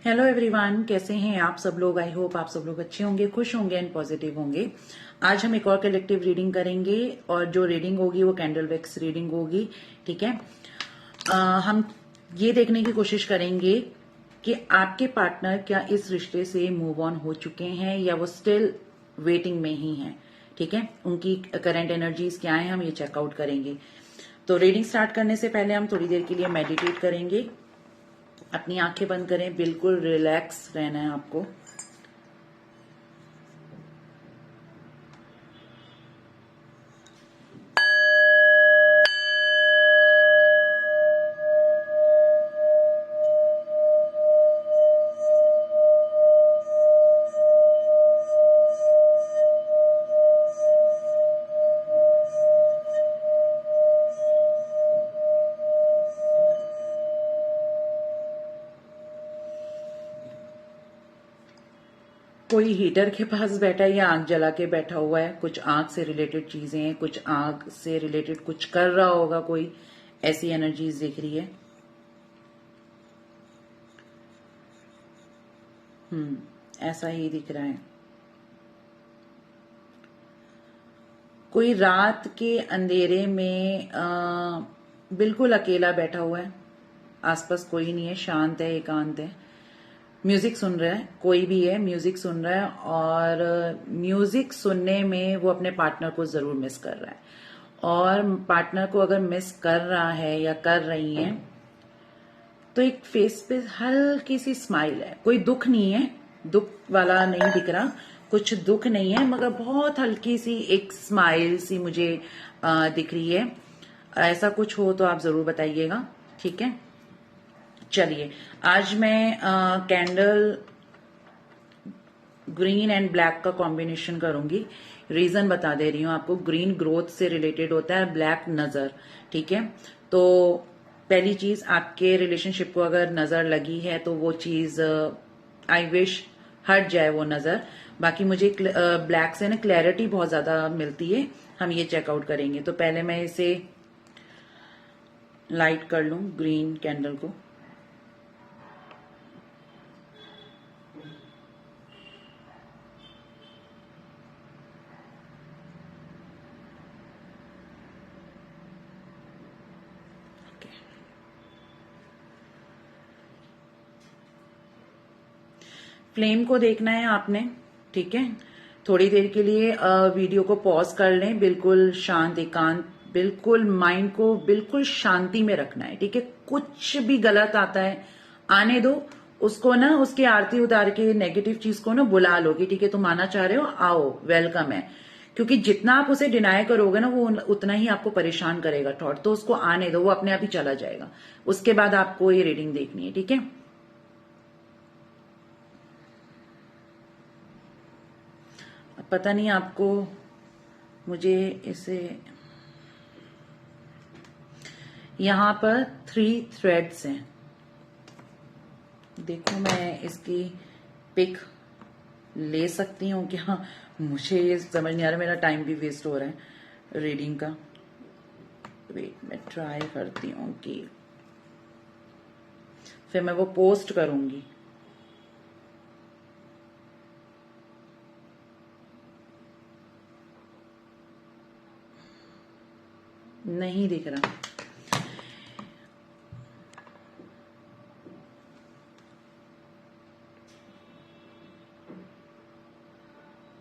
Hello everyone, कैसे हैं आप सब लोग। आई होप आप सब लोग अच्छे होंगे, खुश होंगे एंड पॉजिटिव होंगे। आज हम एक और कलेक्टिव रीडिंग करेंगे और जो रीडिंग होगी वो कैंडल वैक्स रीडिंग होगी। ठीक है। हम ये देखने की कोशिश करेंगे कि आपके पार्टनर क्या इस रिश्ते से मूव ऑन हो चुके हैं या वो स्टिल वेटिंग में ही हैं। ठीक है, उनकी करंट एनर्जीज क्या है हम ये चेकआउट करेंगे। तो रीडिंग स्टार्ट करने से पहले हम थोड़ी देर के लिए मेडिटेट करेंगे। अपनी आंखें बंद करें, बिल्कुल रिलैक्स रहना है आपको। कोई हीटर के पास बैठा है या आग जला के बैठा हुआ है। कुछ आग से रिलेटेड चीजें हैं, कुछ आग से रिलेटेड कुछ कर रहा होगा कोई, ऐसी एनर्जीज दिख रही है। ऐसा ही दिख रहा है। कोई रात के अंधेरे में बिल्कुल अकेला बैठा हुआ है। आसपास कोई नहीं है, शांत है, एकांत है। म्यूजिक सुन रहा है, कोई भी है म्यूजिक सुन रहा है और म्यूजिक सुनने में वो अपने पार्टनर को जरूर मिस कर रहा है। और पार्टनर को अगर मिस कर रहा है या कर रही है तो एक फेस पे हल्की सी स्माइल है। कोई दुख नहीं है, दुख वाला नहीं दिख रहा, कुछ दुख नहीं है, मगर बहुत हल्की सी एक स्माइल सी मुझे दिख रही है। ऐसा कुछ हो तो आप जरूर बताइएगा। ठीक है, चलिए आज मैं कैंडल ग्रीन एंड ब्लैक का कॉम्बिनेशन करूंगी। रीजन बता दे रही हूँ आपको। ग्रीन ग्रोथ से रिलेटेड होता है, ब्लैक नजर। ठीक है, तो पहली चीज, आपके रिलेशनशिप को अगर नजर लगी है तो वो चीज आई विश हट जाए वो नजर। बाकी मुझे ब्लैक से ना क्लैरिटी बहुत ज्यादा मिलती है। हम ये चेकआउट करेंगे। तो पहले मैं इसे लाइट कर लूं ग्रीन कैंडल को। फ्लेम को देखना है आपने। ठीक है, थोड़ी देर के लिए वीडियो को पॉज कर लें। बिल्कुल शांत, एकांत, बिल्कुल माइंड को बिल्कुल शांति में रखना है। ठीक है, कुछ भी गलत आता है आने दो उसको ना, उसकी आरती उतार के नेगेटिव चीज को ना बुला लो कि ठीक है तुम आना चाह रहे हो, आओ, वेलकम है। क्योंकि जितना आप उसे डिनाई करोगे ना वो उतना ही आपको परेशान करेगा थॉट। तो उसको आने दो, वो अपने आप ही चला जाएगा। उसके बाद आपको ये रीडिंग देखनी है। ठीक है, पता नहीं आपको, मुझे इसे यहां पर 3 थ्रेड्स हैं। देखो मैं इसकी पिक ले सकती हूँ क्या? मुझे ये समझ नहीं आ रहा, मेरा टाइम भी वेस्ट हो रहा है रीडिंग का। वेट, मैं ट्राई करती हूँ कि फिर मैं वो पोस्ट करूंगी। नहीं दिख रहा।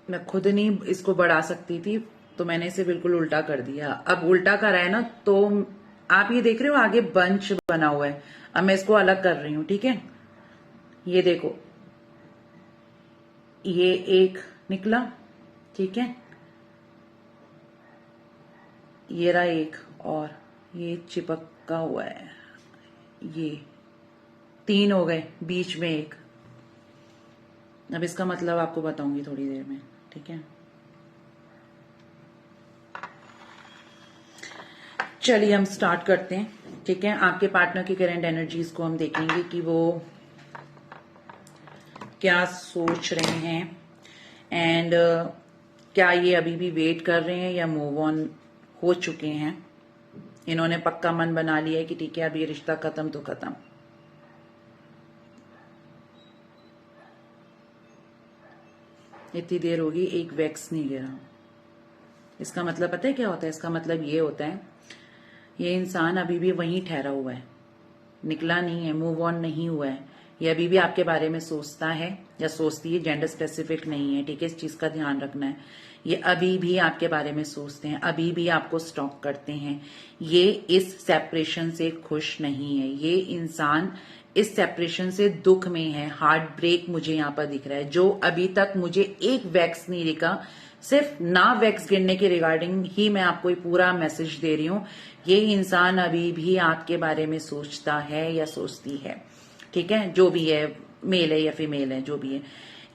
मैं खुद नहीं इसको बढ़ा सकती थी तो मैंने इसे बिल्कुल उल्टा कर दिया। अब उल्टा करा है ना, तो आप ये देख रहे हो आगे बंच बना हुआ है। अब मैं इसको अलग कर रही हूं। ठीक है, ये देखो, ये एक निकला। ठीक है, ये रहा एक और, ये चिपका हुआ है। ये 3 हो गए, बीच में एक। अब इसका मतलब आपको बताऊंगी थोड़ी देर में। ठीक है, चलिए हम स्टार्ट करते हैं। ठीक है, आपके पार्टनर की करंट एनर्जीज को हम देखेंगे कि वो क्या सोच रहे हैं एंड क्या ये अभी भी वेट कर रहे हैं या मूव ऑन हो चुके हैं। इन्होंने पक्का मन बना लिया है कि ठीक है अब ये रिश्ता खत्म तो खत्म। इतनी देर होगी, एक वैक्स नहीं गिरा। इसका मतलब पता है क्या होता है? इसका मतलब ये होता है, ये इंसान अभी भी वहीं ठहरा हुआ है, निकला नहीं है, मूव ऑन नहीं हुआ है। ये अभी भी आपके बारे में सोचता है या सोचती है, जेंडर स्पेसिफिक नहीं है, ठीक है, इस चीज का ध्यान रखना है। ये अभी भी आपके बारे में सोचते हैं, अभी भी आपको स्टॉक करते हैं। ये इस सेपरेशन से खुश नहीं है, ये इंसान इस सेपरेशन से दुख में है, हार्ट ब्रेक मुझे यहाँ पर दिख रहा है। जो अभी तक मुझे एक वैक्स नहीं दिखा, सिर्फ ना वैक्स गिरने के रिगार्डिंग ही मैं आपको ये पूरा मैसेज दे रही हूं। ये इंसान अभी भी आपके बारे में सोचता है या सोचती है, ठीक है, जो भी है, मेल है या फीमेल है, जो भी है।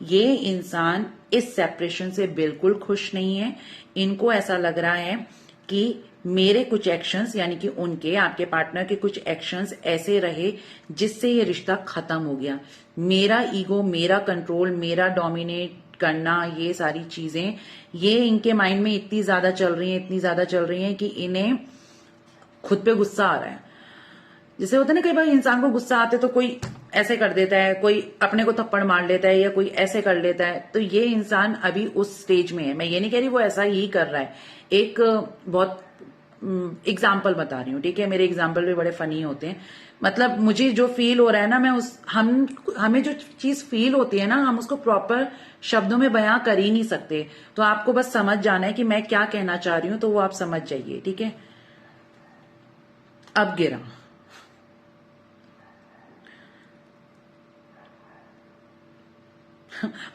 ये इंसान इस सेपरेशन से बिल्कुल खुश नहीं है। इनको ऐसा लग रहा है कि मेरे कुछ एक्शंस, यानी कि उनके, आपके पार्टनर के कुछ एक्शंस ऐसे रहे जिससे ये रिश्ता खत्म हो गया। मेरा ईगो, मेरा कंट्रोल, मेरा डोमिनेट करना, ये सारी चीजें ये इनके माइंड में इतनी ज्यादा चल रही हैं, इतनी ज्यादा चल रही हैं कि इन्हें खुद पे गुस्सा आ रहा है। जैसे होता है ना, कई बार इंसान को गुस्सा आते तो कोई ऐसे कर देता है, कोई अपने को थप्पड़ मार लेता है, या कोई ऐसे कर लेता है। तो ये इंसान अभी उस स्टेज में है। मैं ये नहीं कह रही वो ऐसा ही कर रहा है, एक बहुत एग्जाम्पल बता रही हूँ, ठीक है। मेरे एग्जाम्पल भी बड़े फनी होते हैं। मतलब मुझे जो फील हो रहा है ना, मैं हमें जो चीज फील होती है ना, हम उसको प्रॉपर शब्दों में बयां कर ही नहीं सकते। तो आपको बस समझ जाना है कि मैं क्या कहना चाह रही हूं, तो वो आप समझ जाइए, ठीक है। अब गिरा,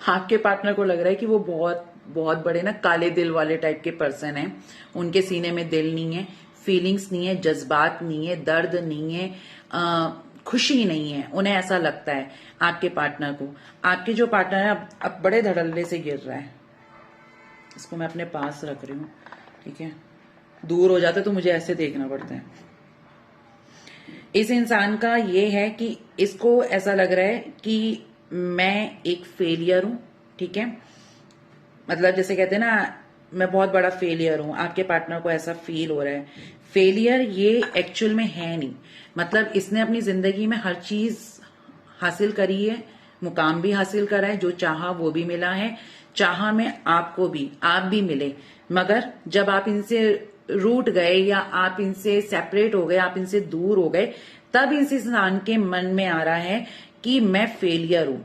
आपके पार्टनर को लग रहा है कि वो बहुत बहुत बड़े ना काले दिल वाले टाइप के पर्सन हैं। उनके सीने में दिल नहीं है, फीलिंग्स नहीं है, जज्बात नहीं है, दर्द नहीं है, खुशी नहीं है। उन्हें ऐसा लगता है आपके पार्टनर को। आपके जो पार्टनर है अब बड़े धड़ल्ले से गिर रहा है। इसको मैं अपने पास रख रही हूँ, ठीक है। दूर हो जाता तो मुझे ऐसे देखना पड़ता है। इस इंसान का ये है कि इसको ऐसा लग रहा है कि मैं एक फेलियर हूं, ठीक है। मतलब जैसे कहते हैं ना, मैं बहुत बड़ा फेलियर हूं। आपके पार्टनर को ऐसा फील हो रहा है। फेलियर ये एक्चुअल में है नहीं। मतलब इसने अपनी जिंदगी में हर चीज हासिल करी है, मुकाम भी हासिल करा है, जो चाहा वो भी मिला है, चाहा में आपको भी, आप भी मिले। मगर जब आप इनसे रूठ गए या आप इनसे सेपरेट हो गए, आप इनसे दूर हो गए, तब इस इंसान के मन में आ रहा है कि मैं फेलियर हूं।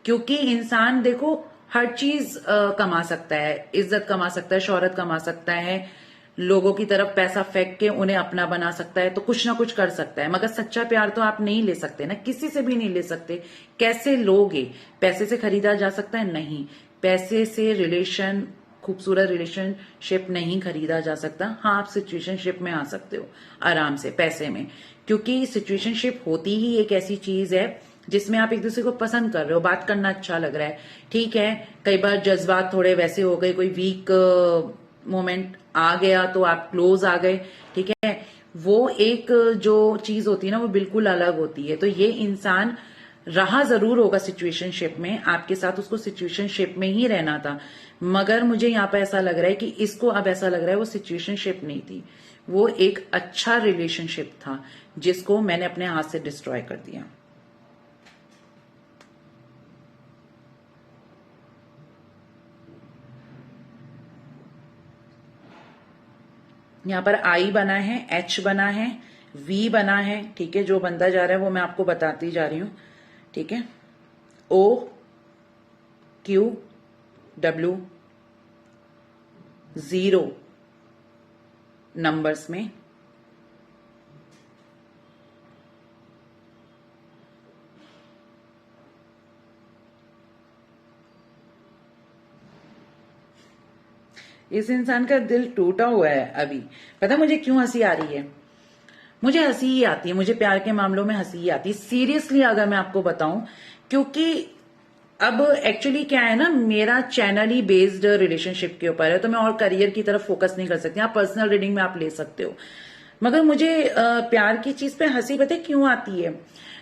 क्योंकि इंसान देखो हर चीज कमा सकता है, इज्जत कमा सकता है, शोहरत कमा सकता है, लोगों की तरफ पैसा फेंक के उन्हें अपना बना सकता है, तो कुछ ना कुछ कर सकता है। मगर सच्चा प्यार तो आप नहीं ले सकते ना, किसी से भी नहीं ले सकते। कैसे लोगे? पैसे से खरीदा जा सकता है? नहीं। पैसे से रिलेशन, खूबसूरत रिलेशनशिप नहीं खरीदा जा सकता। हाँ, आप सिचुएशनशिप में आ सकते हो आराम से पैसे में, क्योंकि सिचुएशनशिप होती ही एक ऐसी चीज है जिसमें आप एक दूसरे को पसंद कर रहे हो, बात करना अच्छा लग रहा है, ठीक है। कई बार जज्बात थोड़े वैसे हो गए, कोई वीक मोमेंट आ गया तो आप क्लोज आ गए, ठीक है। वो एक जो चीज होती है ना, वो बिल्कुल अलग होती है। तो ये इंसान रहा जरूर होगा सिचुएशनशिप में, आपके साथ उसको सिचुएशनशिप में ही रहना था। मगर मुझे यहाँ पे ऐसा लग रहा है कि इसको अब ऐसा लग रहा है वो सिचुएशनशिप नहीं थी, वो एक अच्छा रिलेशनशिप था जिसको मैंने अपने हाथ से डिस्ट्रॉय कर दिया। यहाँ पर आई बना है, एच बना है, वी बना है, ठीक है। जो बनता जा रहा है वो मैं आपको बताती जा रही हूं, ठीक है। ओ, क्यू, डब्ल्यू, 0 नंबर्स में, इस इंसान का दिल टूटा हुआ है अभी। पता मुझे क्यों हंसी आ रही है? मुझे हंसी ही आती है, मुझे प्यार के मामलों में हंसी ही आती है, सीरियसली अगर मैं आपको बताऊं। क्योंकि अब एक्चुअली क्या है ना, मेरा चैनल ही बेस्ड रिलेशनशिप के ऊपर है, तो मैं और करियर की तरफ फोकस नहीं कर सकती। आप पर्सनल रीडिंग में आप ले सकते हो। मगर मुझे प्यार की चीज पे हंसी पता है क्यों आती है?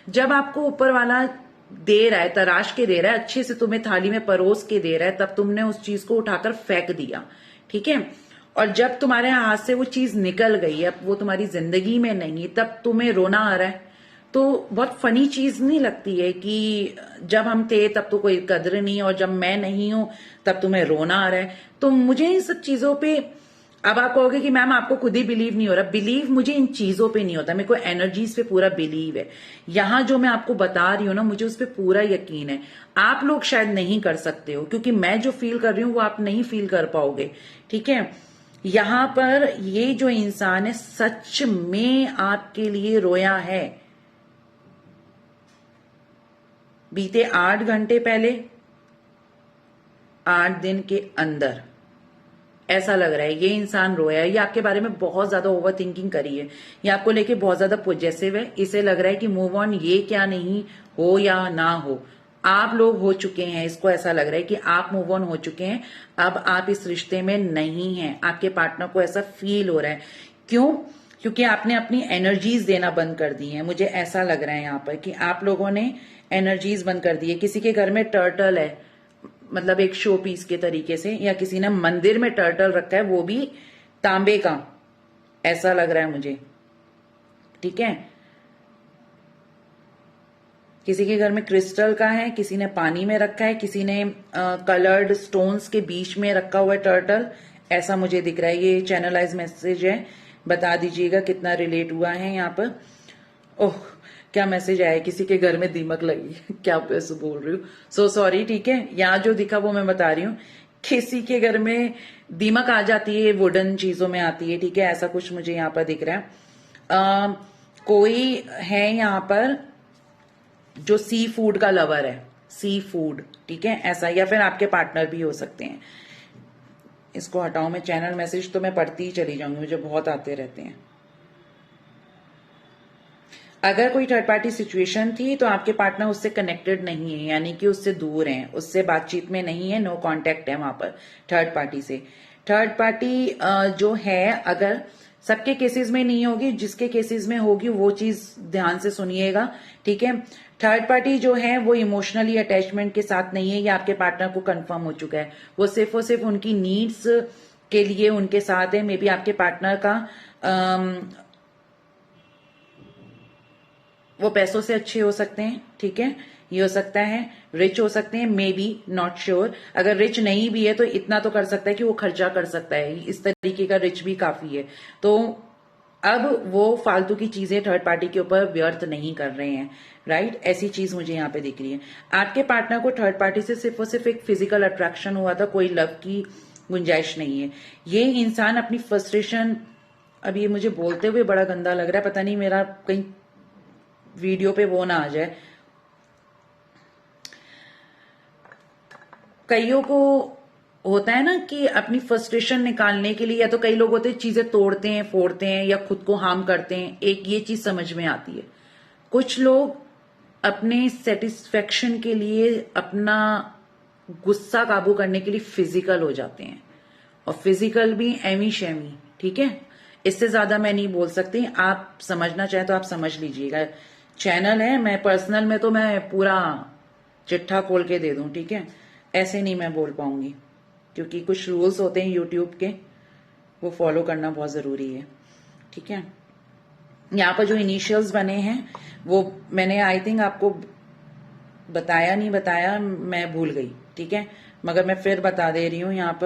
जब आपको ऊपर वाला दे रहा है, तराश के दे रहा है, अच्छे से तुम्हें थाली में परोस के दे रहा है, तब तुमने उस चीज को उठाकर फेंक दिया, ठीक है। और जब तुम्हारे हाथ से वो चीज निकल गई, अब वो तुम्हारी जिंदगी में नहीं है, तब तुम्हें रोना आ रहा है। तो बहुत फनी चीज नहीं लगती है कि जब हम थे तब तो कोई कदर नहीं, और जब मैं नहीं हूं तब तुम्हें रोना आ रहा है। तो मुझे इन सब चीजों पे, अब आप कहोगे कि मैम आपको खुद ही बिलीव नहीं हो रहा। बिलीव मुझे इन चीजों पे नहीं होता, मेरे को एनर्जीज पे पूरा बिलीव है। यहां जो मैं आपको बता रही हूं ना, मुझे उस पर पूरा यकीन है। आप लोग शायद नहीं कर सकते हो, क्योंकि मैं जो फील कर रही हूं वो आप नहीं फील कर पाओगे। ठीक है, यहां पर ये जो इंसान है सच में आपके लिए रोया है। बीते 8 घंटे पहले, 8 दिन के अंदर ऐसा लग रहा है ये इंसान रोया है। ये आपके बारे में बहुत ज्यादा ओवर थिंकिंग करी है, ये आपको लेके बहुत ज्यादा पॉजिटिव है। इसे लग रहा है कि मूव ऑन ये क्या नहीं हो या ना हो, आप लोग हो चुके हैं। इसको ऐसा लग रहा है कि आप मूव ऑन हो चुके हैं, अब आप इस रिश्ते में नहीं हैं। आपके पार्टनर को ऐसा फील हो रहा है। क्यों? क्योंकि आपने अपनी एनर्जीज देना बंद कर दी है। मुझे ऐसा लग रहा है यहां पर कि आप लोगों ने एनर्जीज बंद कर दी है। किसी के घर में टर्टल है, मतलब एक शो पीस के तरीके से, या किसी ने मंदिर में टर्टल रखा है, वो भी तांबे का, ऐसा लग रहा है मुझे। ठीक है, किसी के घर में क्रिस्टल का है, किसी ने पानी में रखा है, किसी ने कलर्ड स्टोन्स के बीच में रखा हुआ है टर्टल, ऐसा मुझे दिख रहा है। ये चैनलाइज मैसेज है, बता दीजिएगा कितना रिलेट हुआ है यहाँ पर। ओह, क्या मैसेज आया, किसी के घर में दीमक लगी क्या पैसे बोल रही हूँ, सो सॉरी। ठीक है, यहाँ जो दिखा वो मैं बता रही हूँ। किसी के घर में दीमक आ जाती है, वुडन चीजों में आती है। ठीक है, ऐसा कुछ मुझे यहाँ पर दिख रहा है। कोई है यहाँ पर जो सी फूड का लवर है, सी फूड। ठीक है, ऐसा, या फिर आपके पार्टनर भी हो सकते हैं। इसको हटाऊं मैं, चैनल मैसेज तो मैं पढ़ती ही चली जाऊंगी, मुझे बहुत आते रहते हैं। अगर कोई थर्ड पार्टी सिचुएशन थी तो आपके पार्टनर उससे कनेक्टेड नहीं है, यानी कि उससे दूर हैं, उससे बातचीत में नहीं है, नो कांटेक्ट है वहां पर थर्ड पार्टी से। थर्ड पार्टी जो है, अगर सबके केसेस में नहीं होगी, जिसके केसेस में होगी वो चीज ध्यान से सुनिएगा। ठीक है, थर्ड पार्टी जो है वो इमोशनली अटैचमेंट के साथ नहीं है, ये आपके पार्टनर को कंफर्म हो चुका है। वो सिर्फ और सिर्फ उनकी नीड्स के लिए उनके साथ है। मे बी आपके पार्टनर का वो पैसों से अच्छे हो सकते हैं। ठीक है, ये हो सकता है, रिच हो सकते हैं, मे बी, नॉट श्योर। अगर रिच नहीं भी है तो इतना तो कर सकता है कि वो खर्चा कर सकता है, इस तरीके का रिच भी काफी है। तो अब वो फालतू की चीजें थर्ड पार्टी के ऊपर व्यर्थ नहीं कर रहे हैं, राइट? ऐसी चीज मुझे यहाँ पे दिख रही है। आपके पार्टनर को थर्ड पार्टी से सिर्फ और सिर्फ एक फिजिकल अट्रैक्शन हुआ था, कोई लव की गुंजाइश नहीं है। ये इंसान अपनी फ्रस्ट्रेशन, अब ये मुझे बोलते हुए बड़ा गंदा लग रहा है, पता नहीं मेरा कहीं वीडियो पे वो ना आ जाए। कईयों को होता है ना कि अपनी फ्रस्ट्रेशन निकालने के लिए, या तो कई लोग होते हैं चीजें तोड़ते हैं, फोड़ते हैं, या खुद को हार्म करते हैं। एक ये चीज समझ में आती है। कुछ लोग अपने सेटिस्फेक्शन के लिए, अपना गुस्सा काबू करने के लिए फिजिकल हो जाते हैं, और फिजिकल भी एमी शेमी। ठीक है, इससे ज्यादा मैं नहीं बोल सकती। आप समझना चाहें तो आप समझ लीजिएगा। चैनल है, मैं पर्सनल में तो मैं पूरा चिट्ठा खोल के दे दूं। ठीक है, ऐसे नहीं मैं बोल पाऊंगी, क्योंकि कुछ रूल्स होते हैं यूट्यूब के, वो फॉलो करना बहुत जरूरी है। ठीक है, यहाँ पर जो इनिशियल्स बने हैं वो मैंने आई थिंक आपको बताया, नहीं बताया, मैं भूल गई। ठीक है, मगर मैं फिर बता दे रही हूं। यहाँ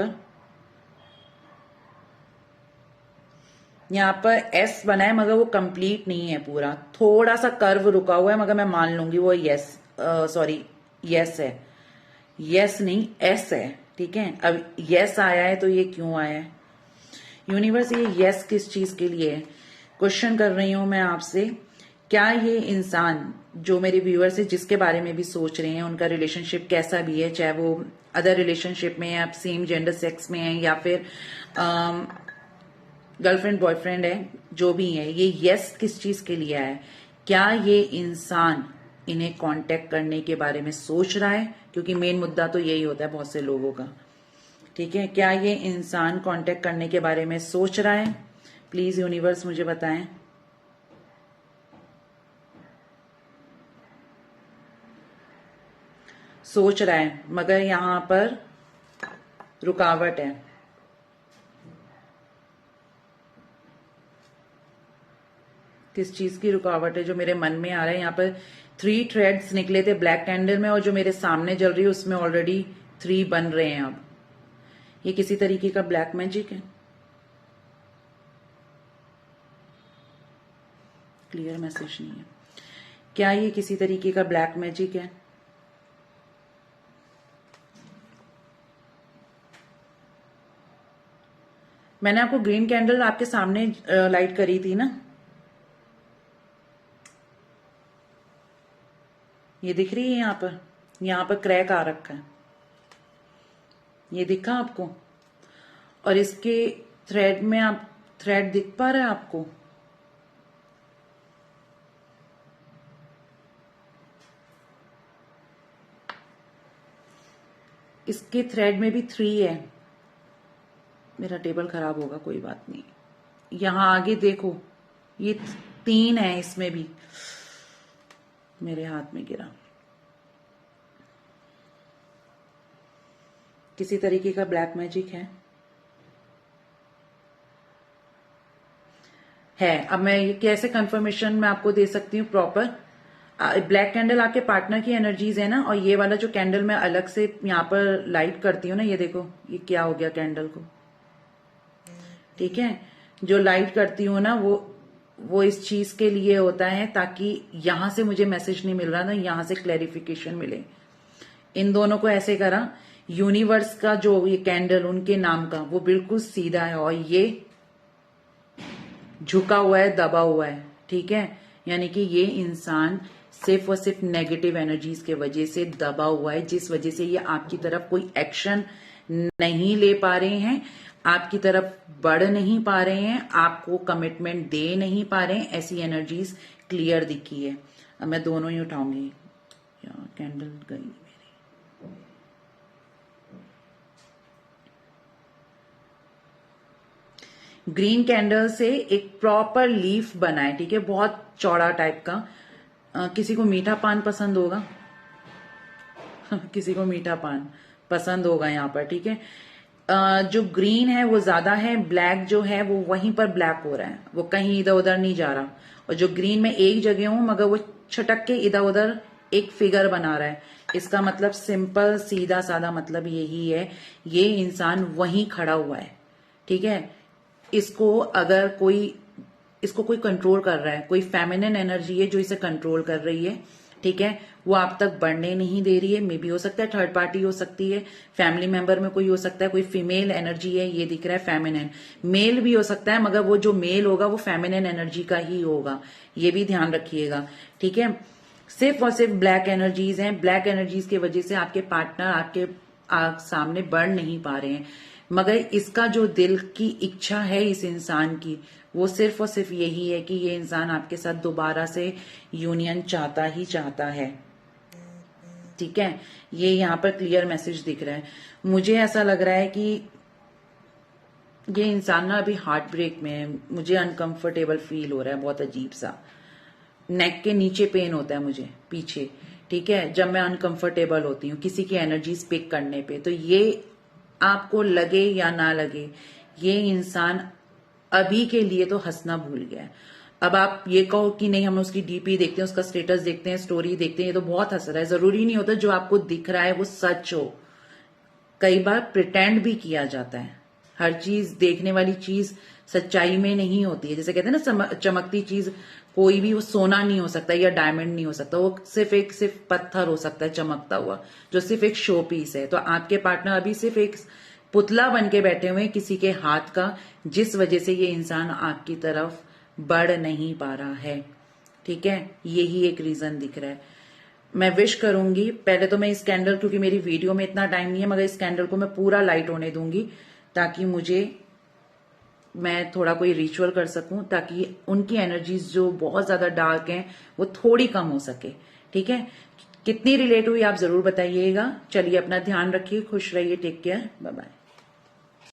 पर एस बना है, मगर वो कंप्लीट नहीं है पूरा, थोड़ा सा कर्व रुका हुआ है, मगर मैं मान लूंगी वो यस, सॉरी, यस है। यस नहीं, एस है। ठीक है, अब यस आया है तो ये क्यों आया है? यूनिवर्स, ये यस किस चीज के लिए है? क्वेश्चन कर रही हूं मैं आपसे, क्या ये इंसान जो मेरे व्यूअर्स है, जिसके बारे में भी सोच रहे हैं, उनका रिलेशनशिप कैसा भी है, चाहे वो अदर रिलेशनशिप में है, सेम जेंडर सेक्स में है, या फिर गर्लफ्रेंड बॉयफ्रेंड है, जो भी है, ये यस किस चीज के लिए है? क्या ये इंसान इन्हें कांटेक्ट करने के बारे में सोच रहा है? क्योंकि मेन मुद्दा तो यही होता है बहुत से लोगों का। ठीक है, क्या ये इंसान कांटेक्ट करने के बारे में सोच रहा है? प्लीज यूनिवर्स मुझे बताएं। सोच रहा है, मगर यहां पर रुकावट है। किस चीज की रुकावट है जो मेरे मन में आ रहा है। यहाँ पर 3 थ्रेड्स निकले थे ब्लैक कैंडल में, और जो मेरे सामने जल रही है उसमें ऑलरेडी 3 बन रहे हैं। अब ये किसी तरीके का ब्लैक मैजिक है। क्लियर मैसेज नहीं है। क्या ये किसी तरीके का ब्लैक मैजिक है? मैंने आपको ग्रीन कैंडल आपके सामने लाइट करी थी ना, ये दिख रही है यहाँ पर क्रैक आ रखा है, ये दिखा आपको? और इसके थ्रेड में आप थ्रेड दिख पा रहा है आपको? इसके थ्रेड में भी 3 है। मेरा टेबल खराब होगा, कोई बात नहीं। यहां आगे देखो, ये 3 है, इसमें भी मेरे हाथ में गिरा। किसी तरीके का ब्लैक मैजिक है। अब मैं ये कैसे कंफर्मेशन मैं आपको दे सकती हूँ प्रॉपर? ब्लैक कैंडल आपके पार्टनर की एनर्जीज है ना, और ये वाला जो कैंडल मैं अलग से यहाँ पर लाइट करती हूँ ना, ये देखो ये क्या हो गया कैंडल को, ठीक है? जो लाइट करती हूँ ना वो इस चीज के लिए होता है ताकि यहां से मुझे मैसेज नहीं मिल रहा ना, यहां से क्लैरिफिकेशन मिले। इन दोनों को ऐसे करा, यूनिवर्स का जो ये कैंडल उनके नाम का वो बिल्कुल सीधा है, और ये झुका हुआ है, दबा हुआ है, ठीक है? यानी कि ये इंसान सिर्फ और सिर्फ नेगेटिव एनर्जीज के वजह से दबा हुआ है, जिस वजह से ये आपकी तरफ कोई एक्शन नहीं ले पा रहे हैं, आपकी तरफ बढ़ नहीं पा रहे हैं, आपको कमिटमेंट दे नहीं पा रहे हैं। ऐसी एनर्जीज क्लियर दिखी है। अब मैं दोनों ही उठाऊंगी। कैंडल गई मेरी। ग्रीन कैंडल से एक प्रॉपर लीफ बना है, ठीक है? बहुत चौड़ा टाइप का। किसी को मीठा पान पसंद होगा? किसी को मीठा पान पसंद होगा यहाँ पर, ठीक है? जो ग्रीन है वो ज्यादा है, ब्लैक जो है वो वहीं पर ब्लैक हो रहा है, वो कहीं इधर उधर नहीं जा रहा। और जो ग्रीन में एक जगह हूं मगर वो छटक के इधर उधर एक फिगर बना रहा है। इसका मतलब सिंपल सीधा साधा मतलब यही है, ये इंसान वहीं खड़ा हुआ है, ठीक है? इसको कोई कंट्रोल कर रहा है, कोई फेमिनिन एनर्जी है जो इसे कंट्रोल कर रही है, ठीक है? वो आप तक बढ़ने नहीं दे रही है। मे बी हो सकता है थर्ड पार्टी हो सकती है, फैमिली मेंबर में कोई हो सकता है, कोई फीमेल एनर्जी है, ये दिख रहा है फेमिनिन। मेल भी हो सकता है, मगर वो जो मेल होगा वो फेमिनिन एनर्जी का ही होगा, ये भी ध्यान रखिएगा, ठीक है? सिर्फ और सिर्फ ब्लैक एनर्जीज हैं। ब्लैक एनर्जीज की वजह से आपके पार्टनर आपके सामने बढ़ नहीं पा रहे हैं, मगर इसका जो दिल की इच्छा है इस इंसान की, वो सिर्फ और सिर्फ यही है कि ये इंसान आपके साथ दोबारा से यूनियन चाहता ही चाहता है, ठीक है? ये यहाँ पर क्लियर मैसेज दिख रहा है। मुझे ऐसा लग रहा है कि ये इंसान ना अभी हार्ट ब्रेक में है। मुझे अनकंफर्टेबल फील हो रहा है, बहुत अजीब सा। नेक के नीचे पेन होता है मुझे पीछे, ठीक है? जब मैं अनकंफर्टेबल होती हूँ किसी की एनर्जीज पिक करने पे, तो ये आपको लगे या ना लगे, ये इंसान अभी के लिए तो हंसना भूल गया है। अब आप ये कहो कि नहीं, हम उसकी डीपी देखते हैं, उसका स्टेटस देखते हैं, स्टोरी देखते हैं, ये तो बहुत हंस रहा है। जरूरी नहीं होता जो आपको दिख रहा है वो सच हो। कई बार प्रिटेंड भी किया जाता है। हर चीज, देखने वाली चीज सच्चाई में नहीं होती है। जैसे कहते हैं ना, चमकती चीज कोई भी, वो सोना नहीं हो सकता या डायमंड नहीं हो सकता, वो सिर्फ पत्थर हो सकता है चमकता हुआ, जो सिर्फ एक शो पीस है। तो आपके पार्टनर अभी सिर्फ एक पुतला बन के बैठे हुए हैं किसी के हाथ का, जिस वजह से ये इंसान आपकी तरफ बढ़ नहीं पा रहा है, ठीक है? यही एक रीजन दिख रहा है। मैं विश करूंगी, पहले तो मैं इस कैंडल, क्योंकि मेरी वीडियो में इतना टाइम नहीं है, मगर इस कैंडल को मैं पूरा लाइट होने दूंगी ताकि मैं थोड़ा कोई रिचुअल कर सकूं, ताकि उनकी एनर्जीज जो बहुत ज्यादा डार्क हैं वो थोड़ी कम हो सके, ठीक है? कितनी रिलेट हुई आप जरूर बताइएगा। चलिए, अपना ध्यान रखिए, खुश रहिए, टेक केयर, बाय बाय।